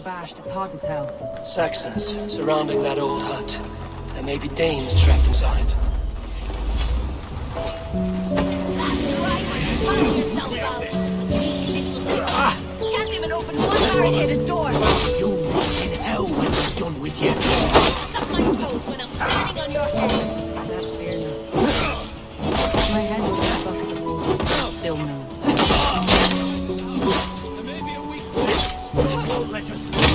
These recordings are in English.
bashed, it's hard to tell. Saxons surrounding that old hut. There may be Danes trapped inside. Can't even open one barricaded door. You rot in hell when we're done with you. Suck my toes when I'm standing on your head. That's fair enough. My head was stuck up at the wall. Still no. Let us leave.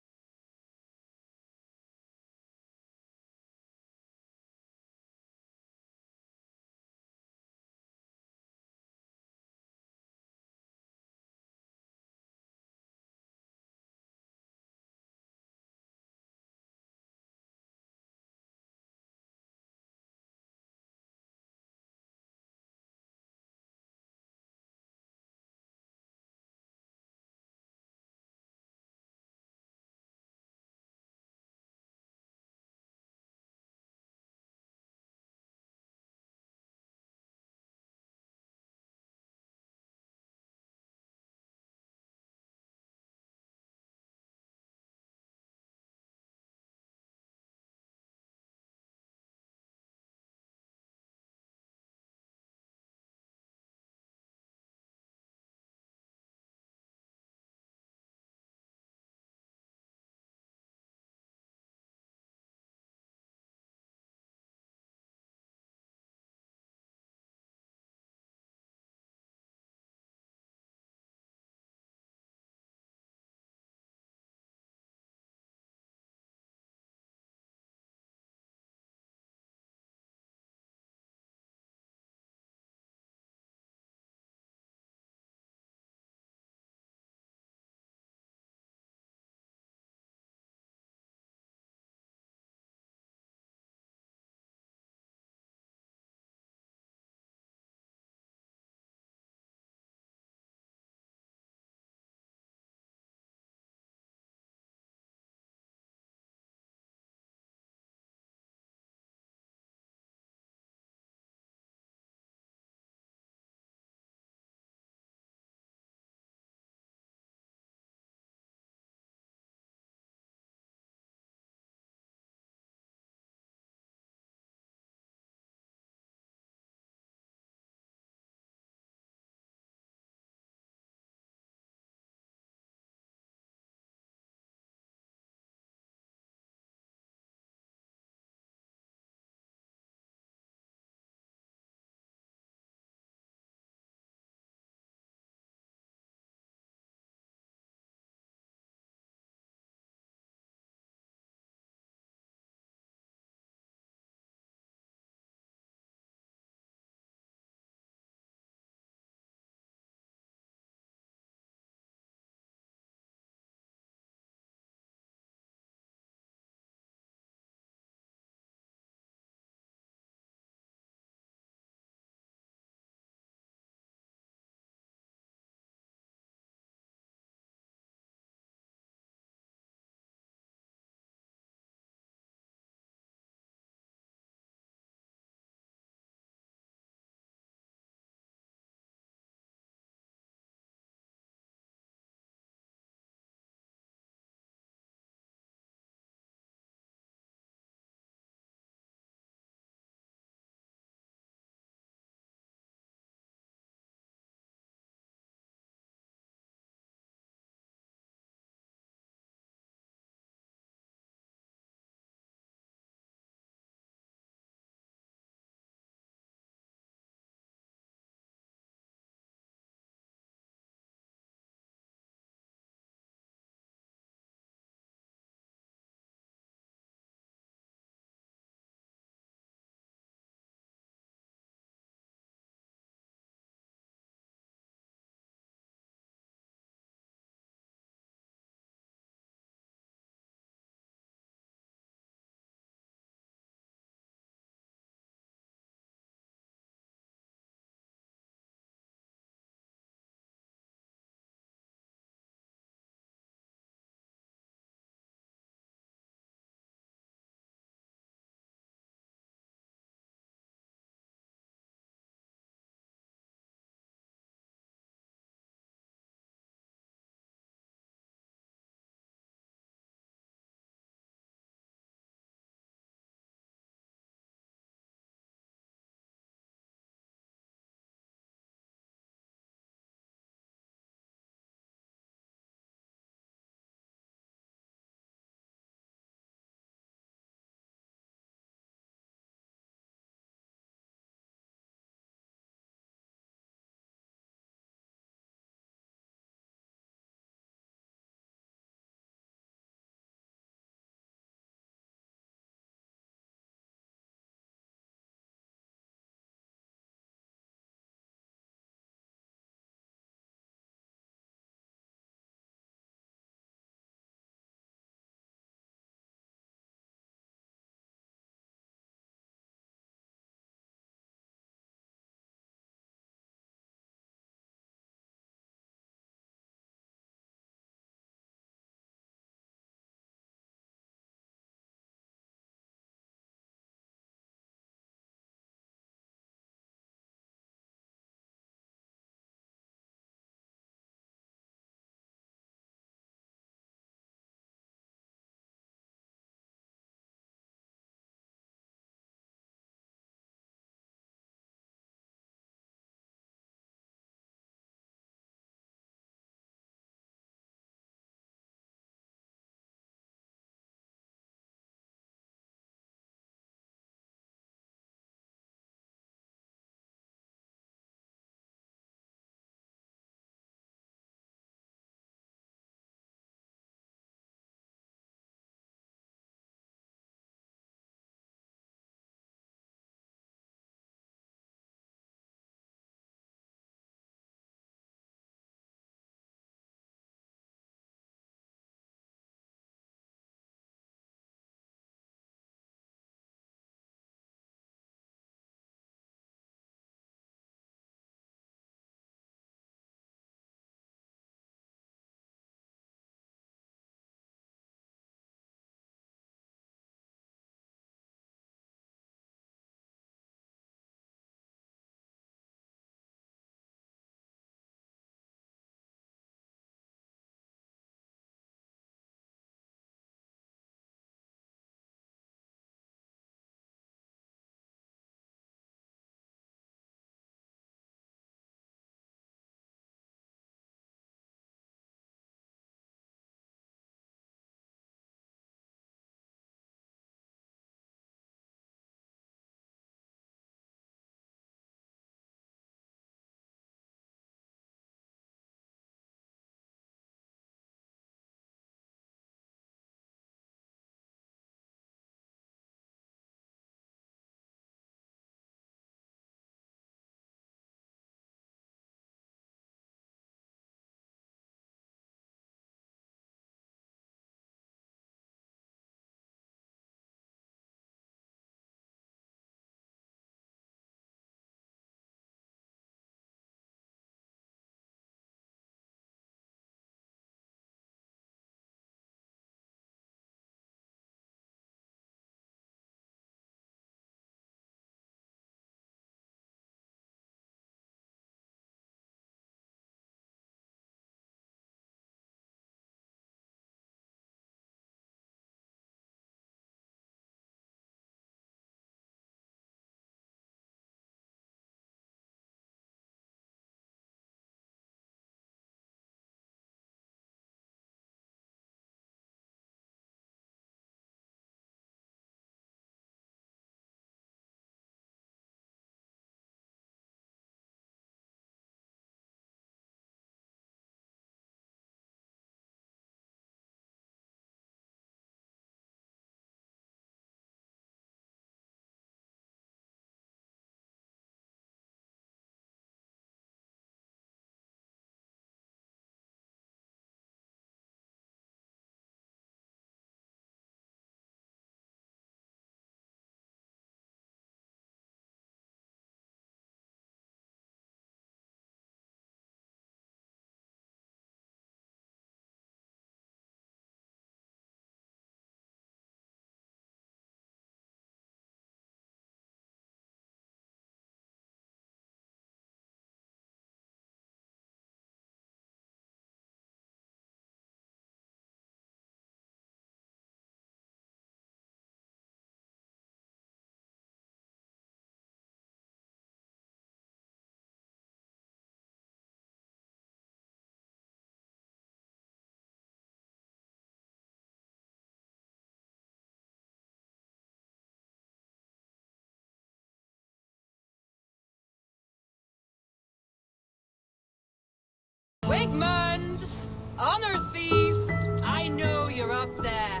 Honor thief! I know you're up there.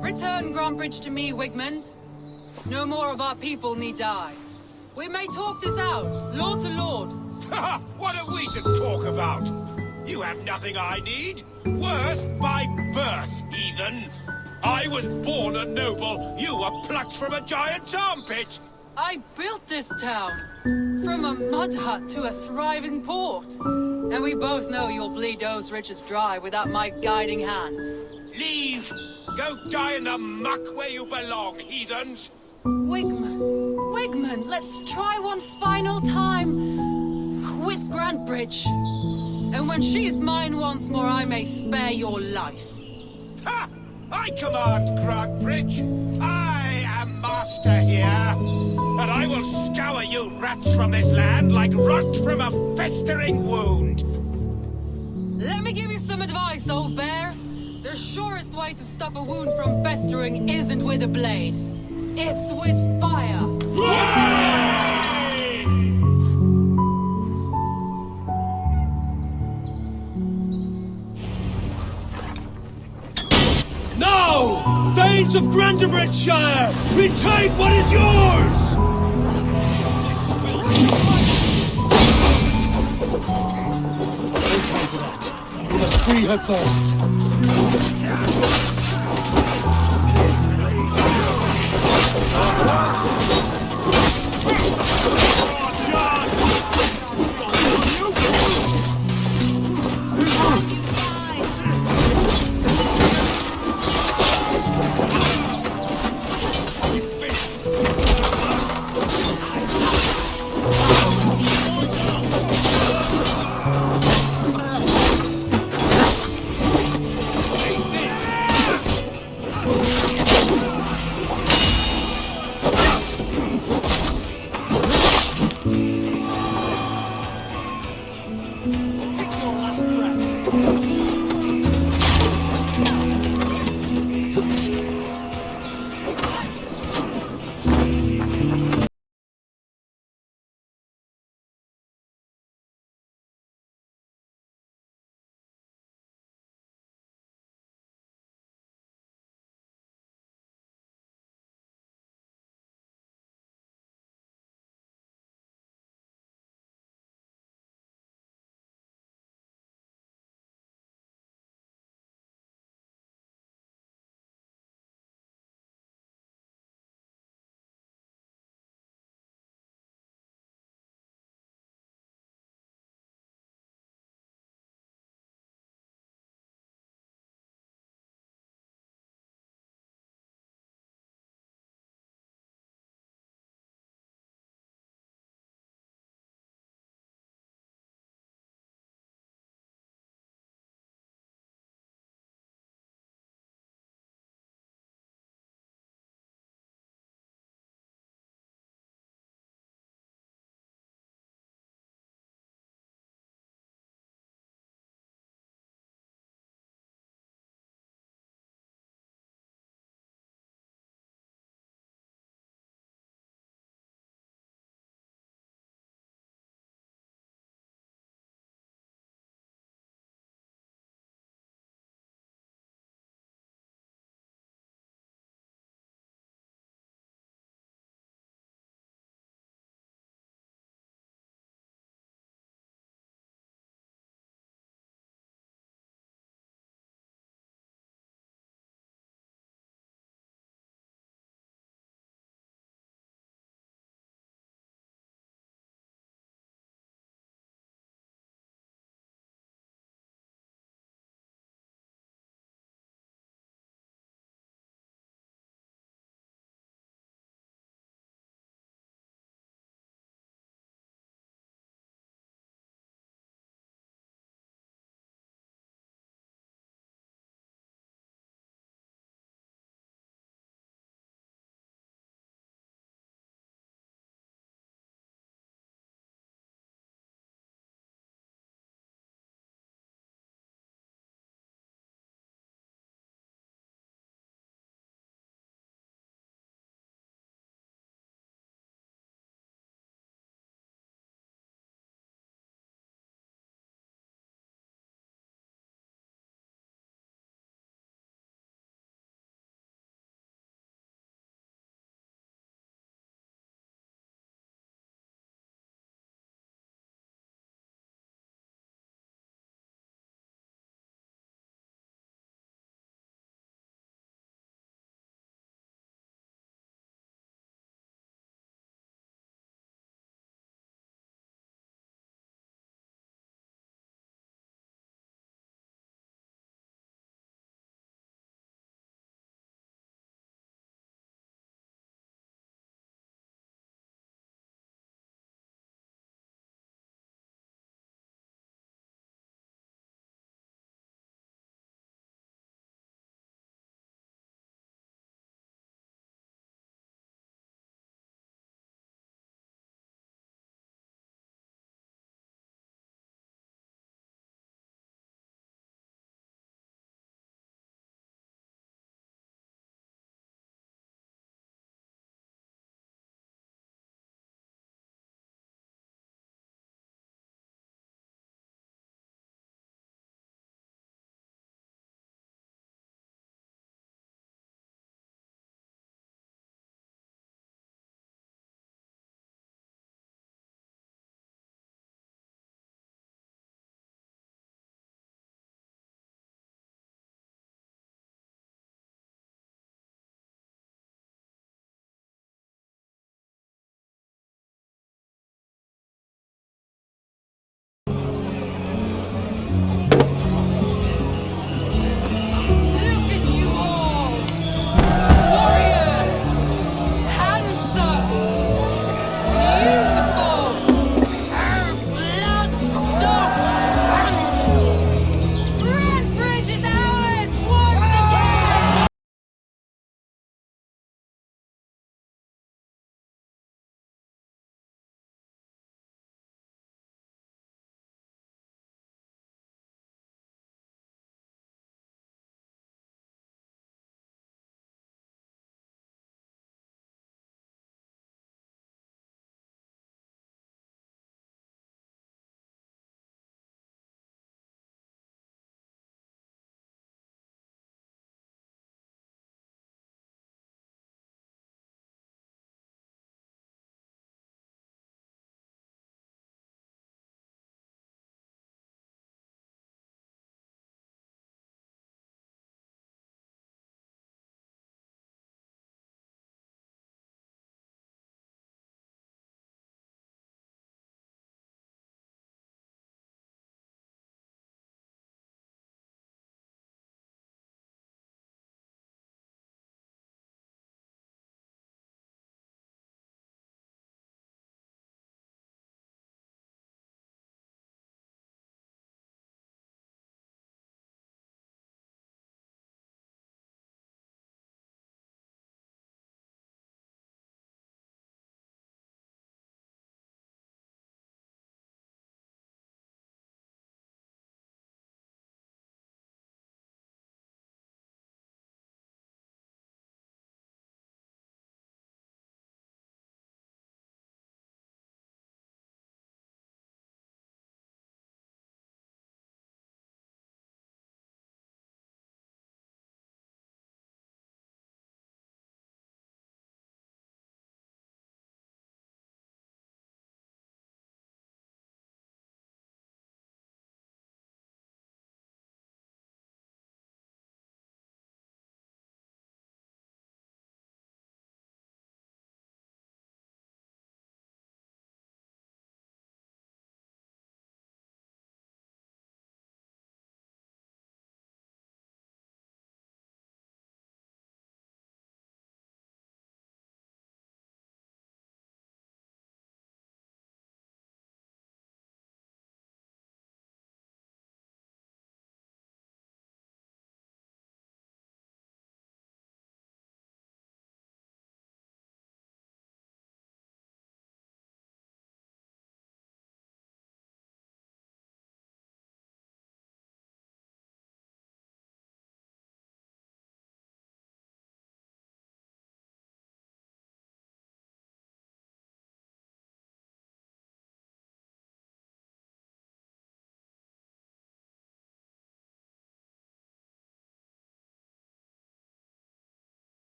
Return Grantebridge to me, Wigmund. No more of our people need die. We may talk this out, lord to lord. What are we to talk about? You have nothing I need. Worth by birth, heathen. I was born a noble. You were plucked from a giant's armpit. I built this town. From a mud hut to a thriving port. And we both know you'll bleed those riches dry without my guiding hand. Leave. Go die in the muck where you belong, heathens. Wigmund, let's try one final time. Quit Grantebridge. And when she is mine once more, I may spare your life. Ha! I command Grantebridge. I am master here. And I will scour you rats from this land like rot from a festering wound. Let me give you some advice, old bear. The surest way to stop a wound from festering isn't with a blade. It's with fire. Now, Danes of Grantebridgescire, retake what is yours! No time for that. We must free her first.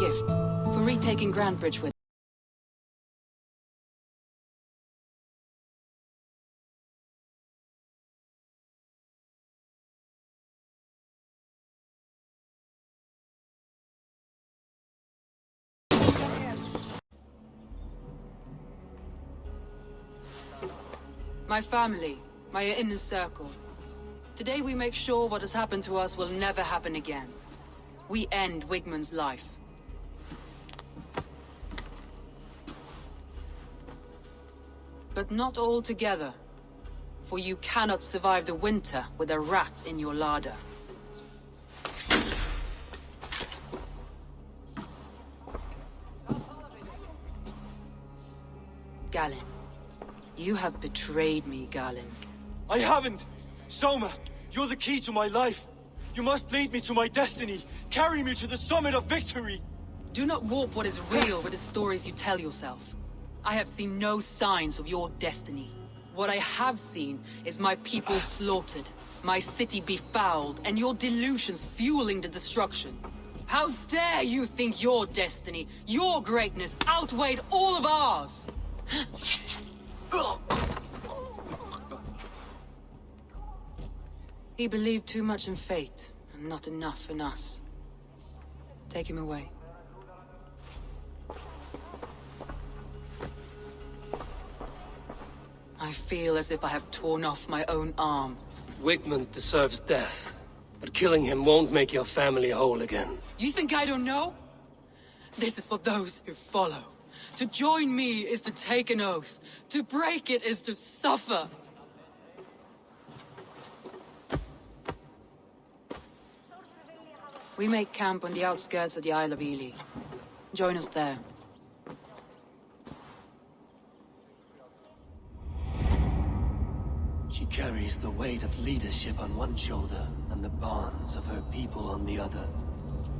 gift for retaking Grantebridge with. My family, my inner circle. Today we make sure what has happened to us will never happen again. We end Wigmund's life. But not all together. For you cannot survive the winter with a rat in your larder. Galen. You have betrayed me, Galen. I haven't! Soma, you're the key to my life. You must lead me to my destiny. Carry me to the summit of victory. Do not warp what is real with the stories you tell yourself. I have seen no signs of your destiny. What I have seen is my people slaughtered, my city befouled, and your delusions fueling the destruction. How dare you think your destiny, your greatness, outweighed all of ours? He believed too much in fate, and not enough in us. Take him away. I feel as if I have torn off my own arm. Wigmund deserves death, but killing him won't make your family whole again. You think I don't know? This is for those who follow. To join me is to take an oath. To break it is to suffer. We make camp on the outskirts of the Isle of Ely. Join us there. She carries the weight of leadership on one shoulder and the bonds of her people on the other.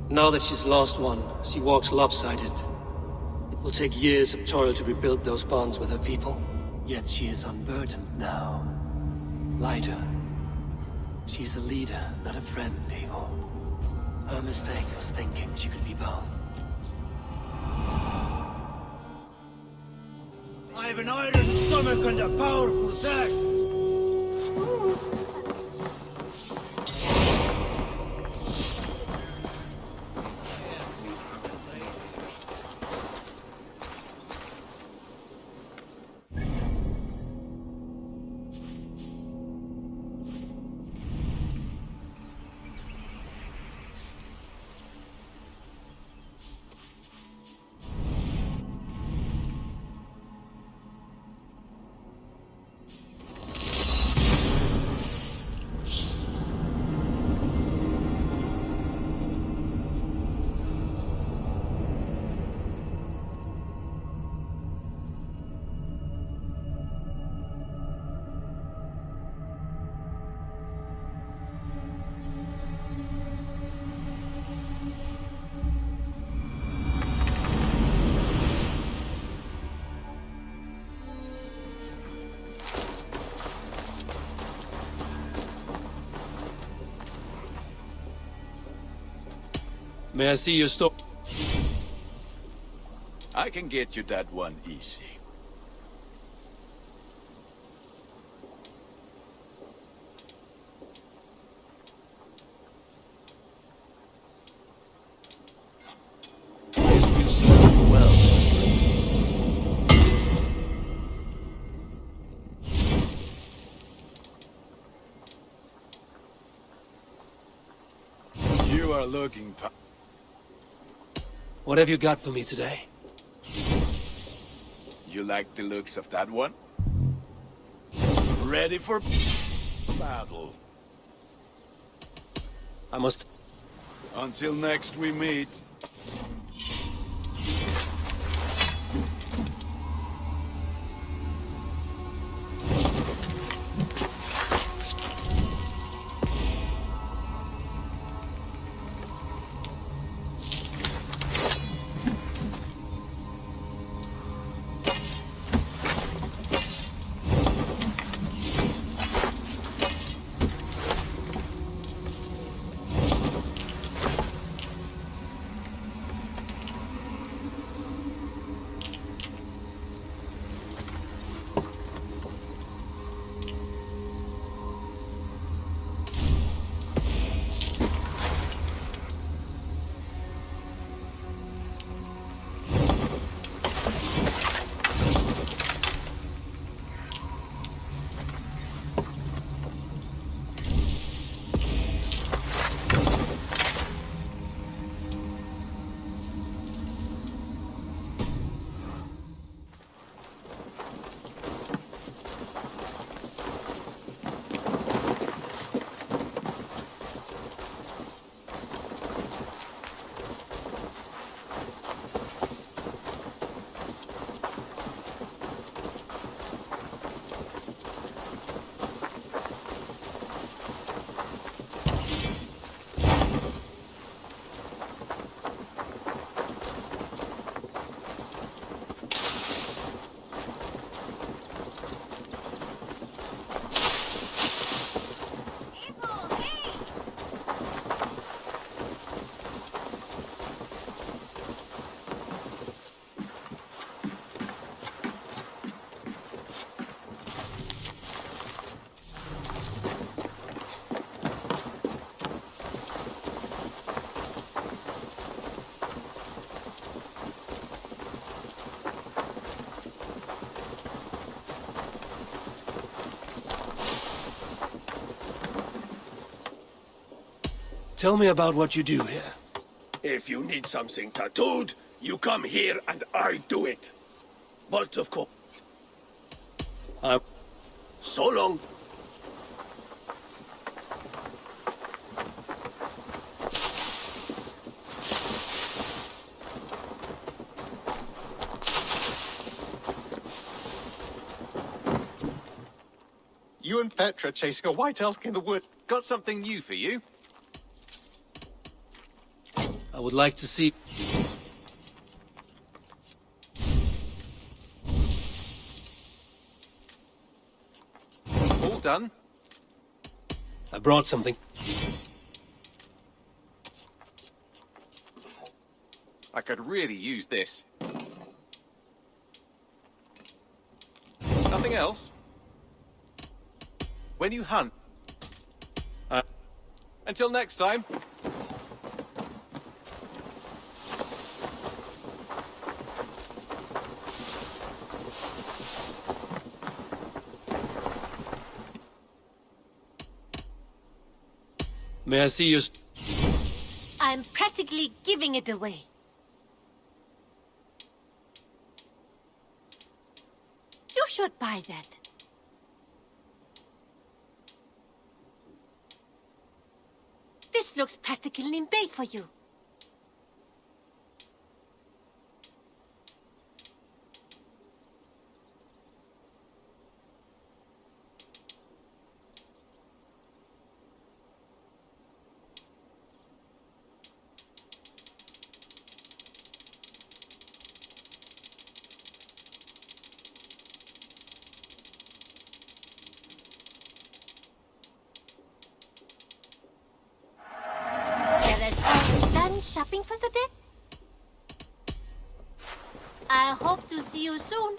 Now that she's lost one, she walks lopsided. It will take years of toil to rebuild those bonds with her people. Yet she is unburdened now. Lighter. She's a leader, not a friend, Eivor. Her mistake was thinking she could be both. I have an iron stomach and a powerful thirst. May I see your store? I can get you that one easy. You are looking. What have you got for me today? You like the looks of that one? Ready for battle. I must... Until next we meet. Tell me about what you do here. If you need something tattooed, you come here and I do it. But of course... So long. You and Petra chasing a white elk in the wood. Got something new for you? I would like to see... All done? I brought something. I could really use this. Nothing else? When you hunt. Until next time. May I see your... I'm practically giving it away. You should buy that. This looks practically made for you. Shopping for the day? I hope to see you soon.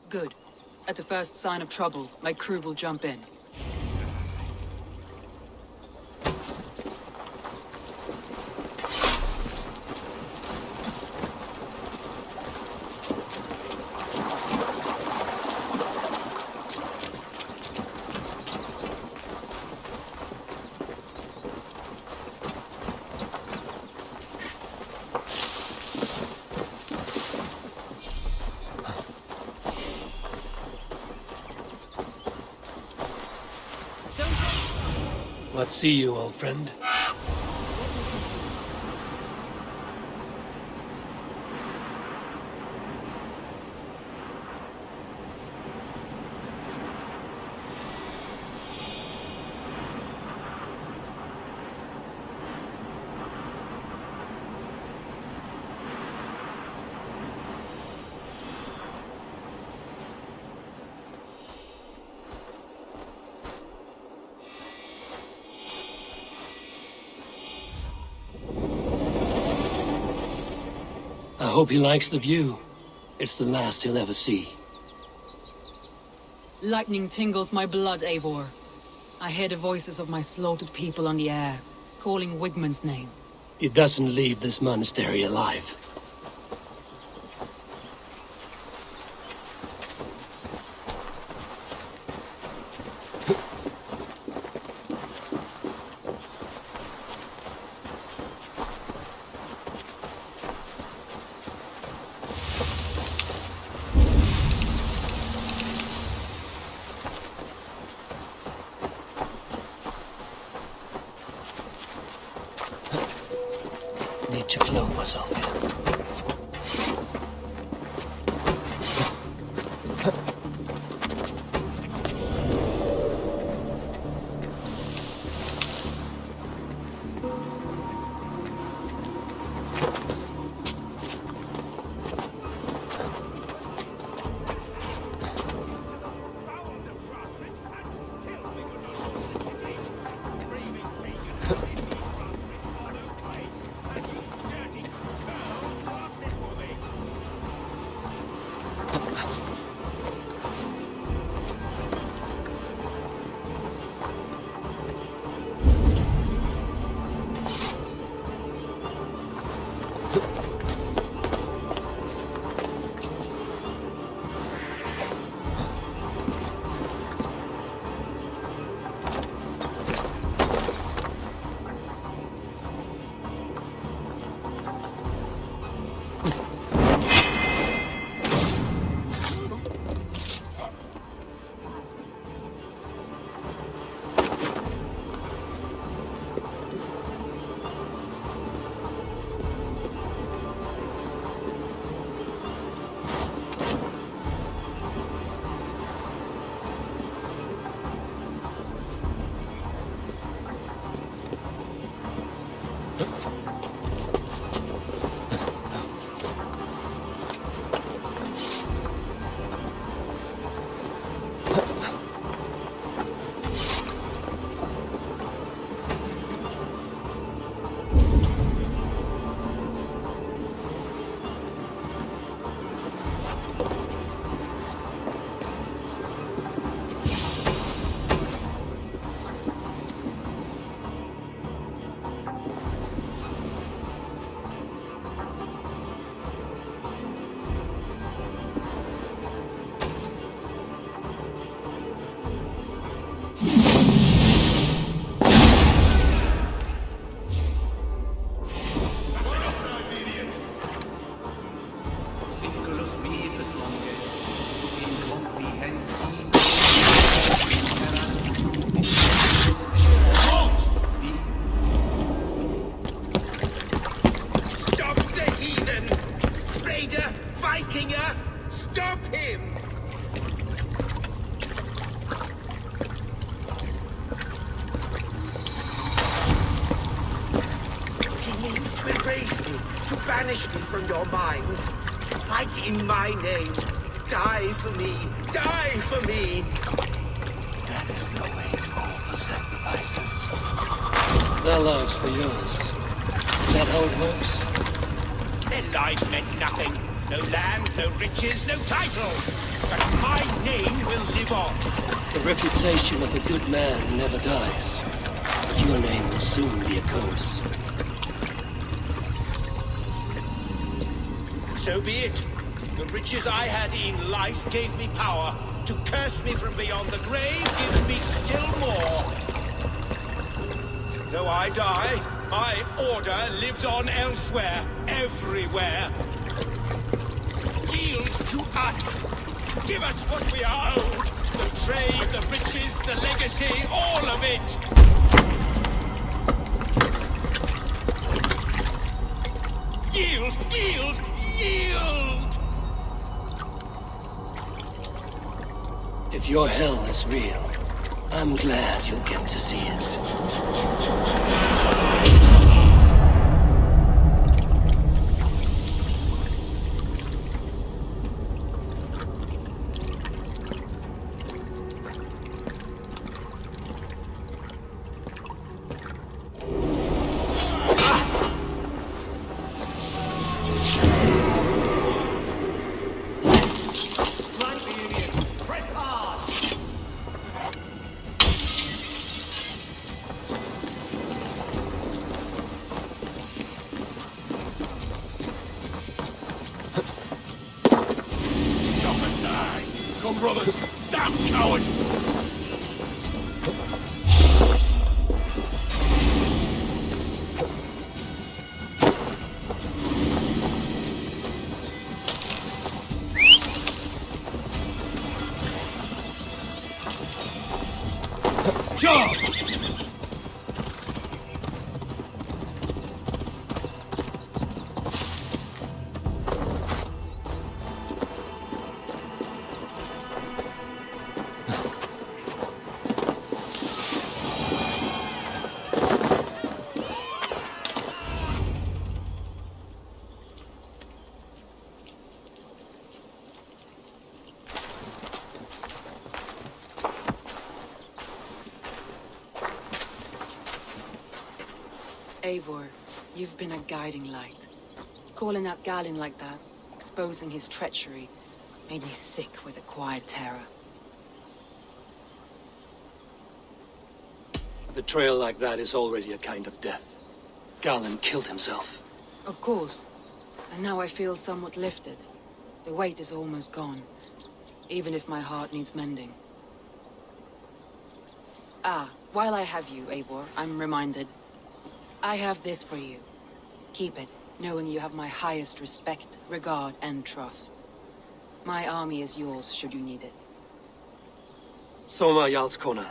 Good. At the first sign of trouble, my crew will jump in. Let's see you, old friend. I hope he likes the view. It's the last he'll ever see. Lightning tingles my blood, Eivor. I hear the voices of my slaughtered people on the air, calling Wigmund's name. He doesn't leave this monastery alive. Need to clothe myself here. Stop the heathen! Raider! Vikinger! Stop him! He means to erase me, to banish me from your minds. Fight in my name. Die for me! Die for me! That is no way to offer sacrifices. Their lives for yours. Is that how it works? Their lives meant nothing. No land, no riches, no titles. But my name will live on. The reputation of a good man never dies. But your name will soon be a curse. So be it. The riches I had in life gave me power. To curse me from beyond the grave gives me still more. Though I die, my order lives on elsewhere, everywhere. Yield to us. Give us what we are owed. The trade, the riches, the legacy, all of it. Yield! Yield! Yield! If your hell is real, I'm glad you'll get to see it. Come, brothers! Damn coward! Charge! Eivor, you've been a guiding light. Calling out Galin like that, exposing his treachery, made me sick with a quiet terror. A betrayal like that is already a kind of death. Galin killed himself. Of course. And now I feel somewhat lifted. The weight is almost gone, even if my heart needs mending. Ah, while I have you, Eivor, I'm reminded. I have this for you. Keep it, knowing you have my highest respect, regard, and trust. My army is yours, should you need it. Soma Jarlskona,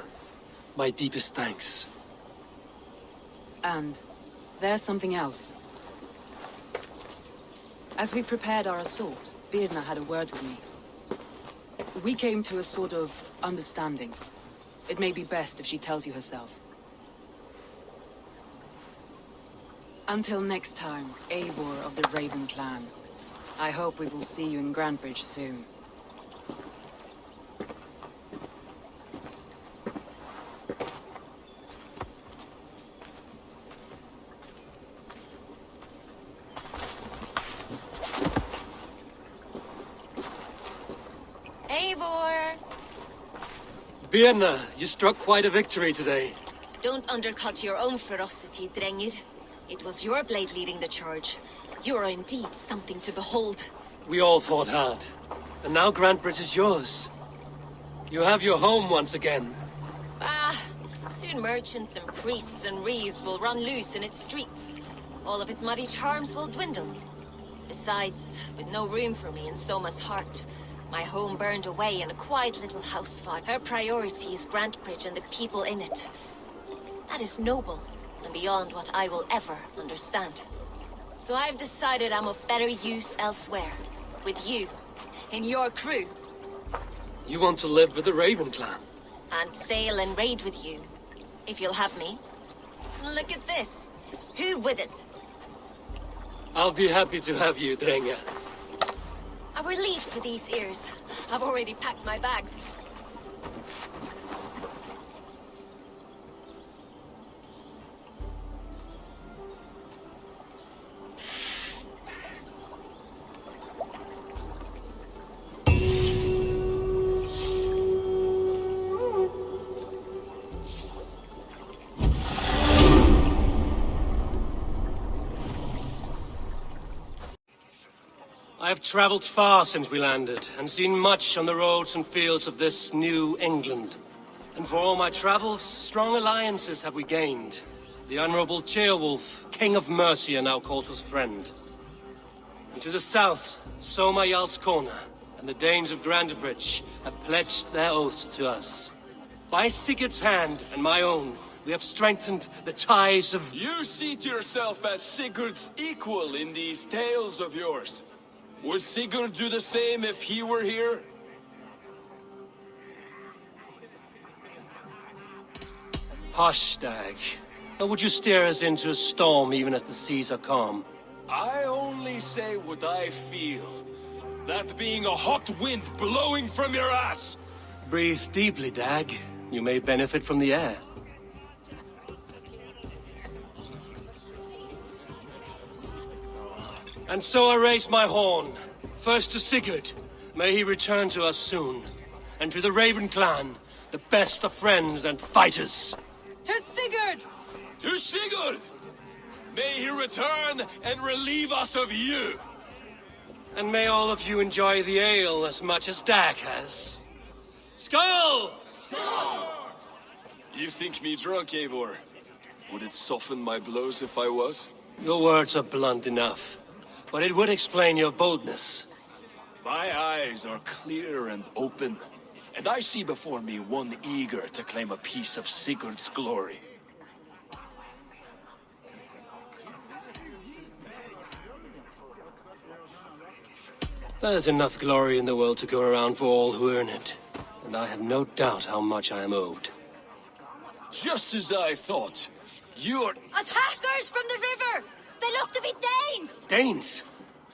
my deepest thanks. And there's something else. As we prepared our assault, Birna had a word with me. We came to a sort of understanding. It may be best if she tells you herself. Until next time, Eivor of the Raven Clan. I hope we will see you in Grantebridge soon. Eivor! Birna, you struck quite a victory today. Don't undercut your own ferocity, Drengir. It was your blade leading the charge. You are indeed something to behold. We all fought hard. And now Grantebridge is yours. You have your home once again. Soon merchants and priests and reeves will run loose in its streets. All of its muddy charms will dwindle. Besides, with no room for me in Soma's heart, my home burned away in a quiet little house fire. Her priority is Grantebridge and the people in it. That is noble, and beyond what I will ever understand. So I've decided I'm of better use elsewhere. With you, in your crew. You want to live with the Raven Clan? And sail and raid with you, if you'll have me. Look at this. Who wouldn't? I'll be happy to have you, Drengir. A relief to these ears. I've already packed my bags. I have traveled far since we landed, and seen much on the roads and fields of this new England. And for all my travels, strong alliances have we gained. The Honorable Ceolwulf, King of Mercia, now calls us friend. And to the south, Soma Jarlskona, and the Danes of Grantebridge have pledged their oaths to us. By Sigurd's hand, and my own, we have strengthened the ties of... You see to yourself as Sigurd's equal in these tales of yours. Would Sigurd do the same if he were here? Hush, Dag. Or would you steer us into a storm even as the seas are calm? I only say what I feel. That being a hot wind blowing from your ass! Breathe deeply, Dag. You may benefit from the air. And so I raise my horn. First to Sigurd. May he return to us soon. And to the Raven Clan, the best of friends and fighters. To Sigurd! To Sigurd! May he return and relieve us of you! And may all of you enjoy the ale as much as Dag has. Skull! You think me drunk, Eivor? Would it soften my blows if I was? Your words are blunt enough. But it would explain your boldness. My eyes are clear and open, and I see before me one eager to claim a piece of Sigurd's glory. There's enough glory in the world to go around for all who earn it. And I have no doubt how much I am owed. Just as I thought. You're... Attackers from the river! They look to be Danes! Danes?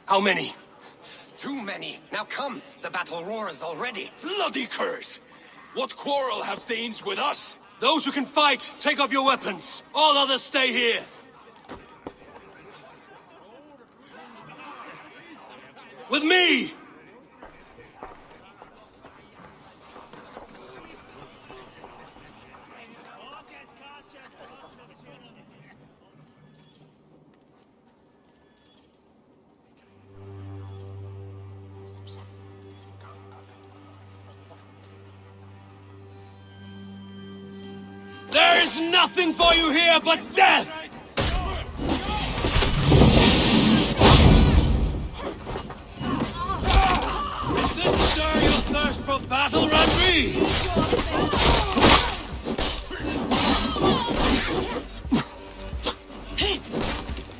How many? Too many. Now come, the battle roars already. Bloody curse! What quarrel have Danes with us? Those who can fight, take up your weapons. All others stay here. With me! There is nothing for you here but death! Is this stir your thirst for battle, Randvi?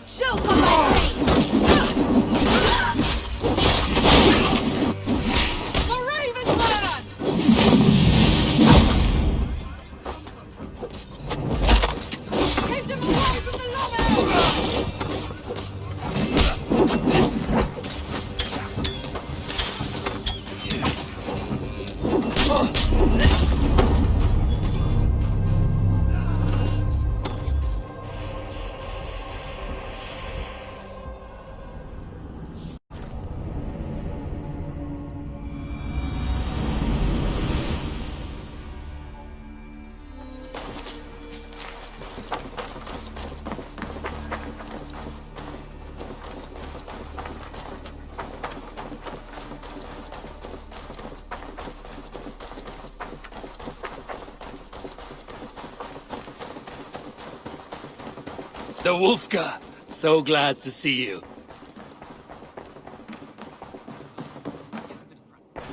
Shoot for my feet! The Raven Clan! Keep them away from the Lumber! The Wolfka! So glad to see you.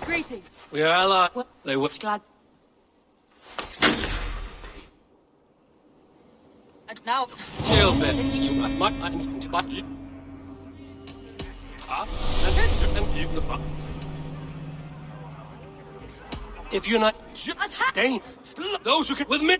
Greeting. We are allies. Well, They were... glad. And now, Chill, Ben. If you're not... Dane! Those who can... With me!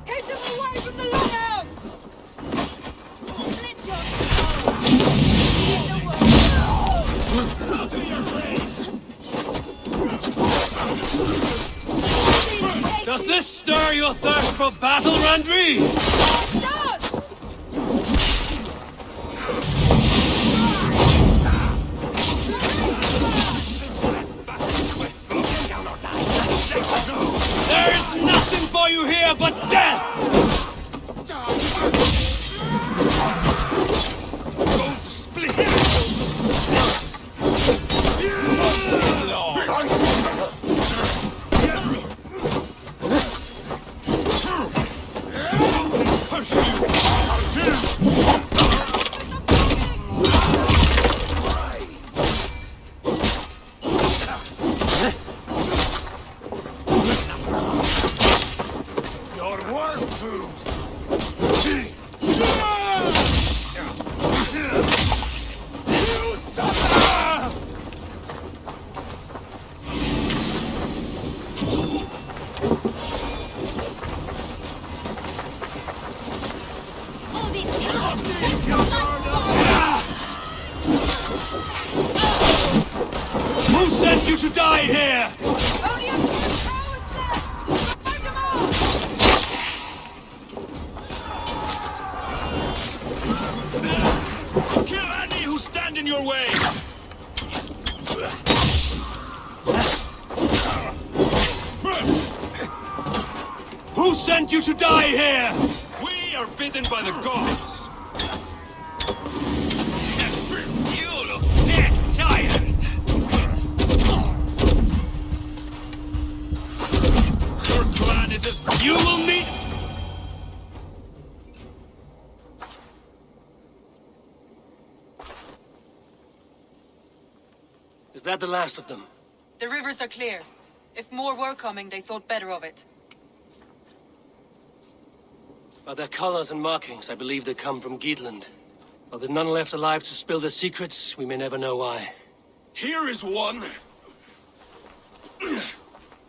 keep them away from the longhouse! Does this stir your thirst for battle, Randri? It does! There's nothing for you here but death! Going to split. Your worm food. You suffer! Who sent you to die here? Only a few cowards left! Fight them all! Kill any who stand in your way! Who sent you to die here? We are bidden by the gods! You look dead tired! Your clan is as... You will meet... Is that the last of them? The rivers are clear. If more were coming, they thought better of it. By their colors and markings, I believe they come from Geatland. While there's none left alive to spill their secrets, we may never know why. Here is one.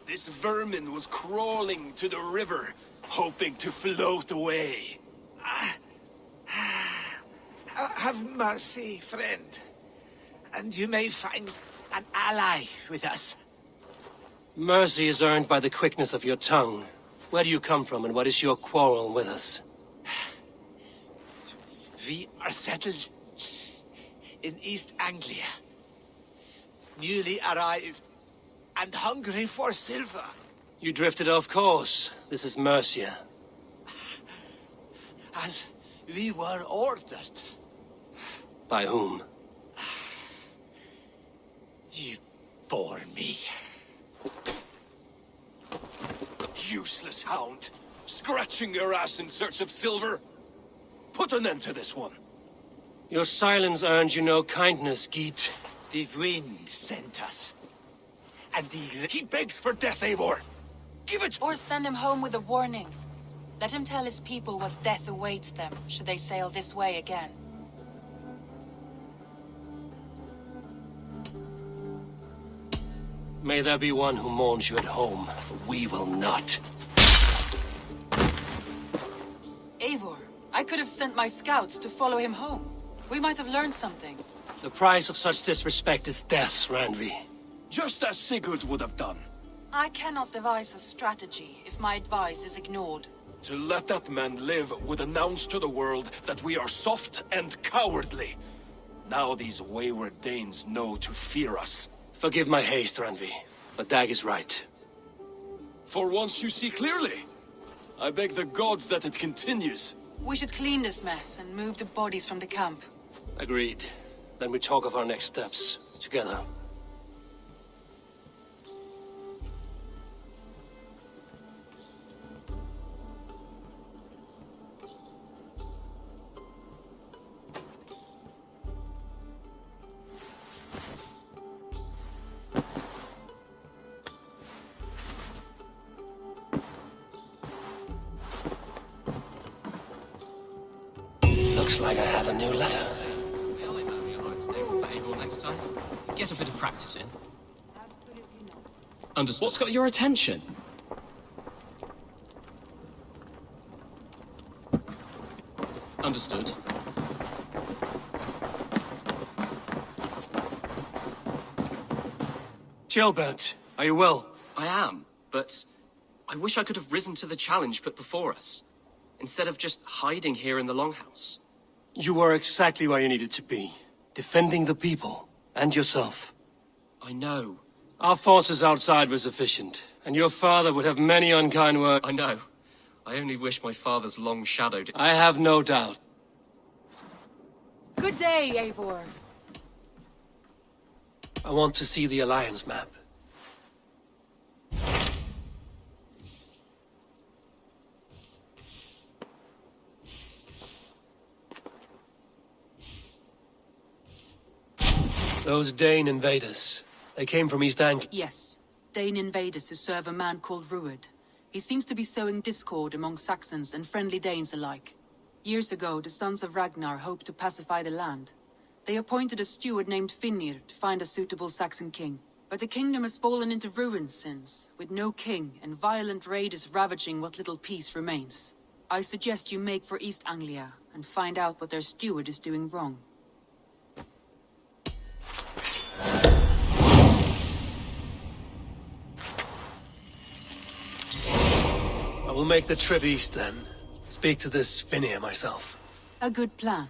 This vermin was crawling to the river, hoping to float away. Have mercy, friend. And you may find an ally with us. Mercy is earned by the quickness of your tongue. Where do you come from, and what is your quarrel with us? We are settled in East Anglia. Newly arrived and hungry for silver. You drifted off course. This is Mercia. As we were ordered. By whom? You bore me. Useless hound! Scratching your ass in search of silver! Put an end to this one! Your silence earned you no kindness, Geet. The wind sent us. And the... He begs for death, Eivor! Give it... Or send him home with a warning. Let him tell his people what death awaits them, should they sail this way again. May there be one who mourns you at home, for we will not. Eivor, I could have sent my scouts to follow him home. We might have learned something. The price of such disrespect is death, Randvi. Just as Sigurd would have done. I cannot devise a strategy if my advice is ignored. To let that man live would announce to the world that we are soft and cowardly. Now these wayward Danes know to fear us. Forgive my haste, Randvi, but Dag is right. For once you see clearly. I beg the gods that it continues. We should clean this mess and move the bodies from the camp. Agreed. Then we talk of our next steps, together. Looks like I have a new letter. Next time. Get a bit of practice in. Understood. What's got your attention? Understood. Gilbert, are you well? I am, but I wish I could have risen to the challenge put before us, instead of just hiding here in the Longhouse. You were exactly where you needed to be. Defending the people, and yourself. I know. Our forces outside were sufficient, and your father would have many unkind words. I know. I only wish my father's long shadow did. I have no doubt. Good day, Eivor. I want to see the Alliance map. Those Dane invaders, they came from East Anglia. Yes, Dane invaders who serve a man called Ruud. He seems to be sowing discord among Saxons and friendly Danes alike. Years ago, the sons of Ragnar hoped to pacify the land. They appointed a steward named Finnir to find a suitable Saxon king. But the kingdom has fallen into ruins since, with no king and violent raiders ravaging what little peace remains. I suggest you make for East Anglia and find out what their steward is doing wrong. I will make the trip east then. Speak to this Finnir myself. A good plan.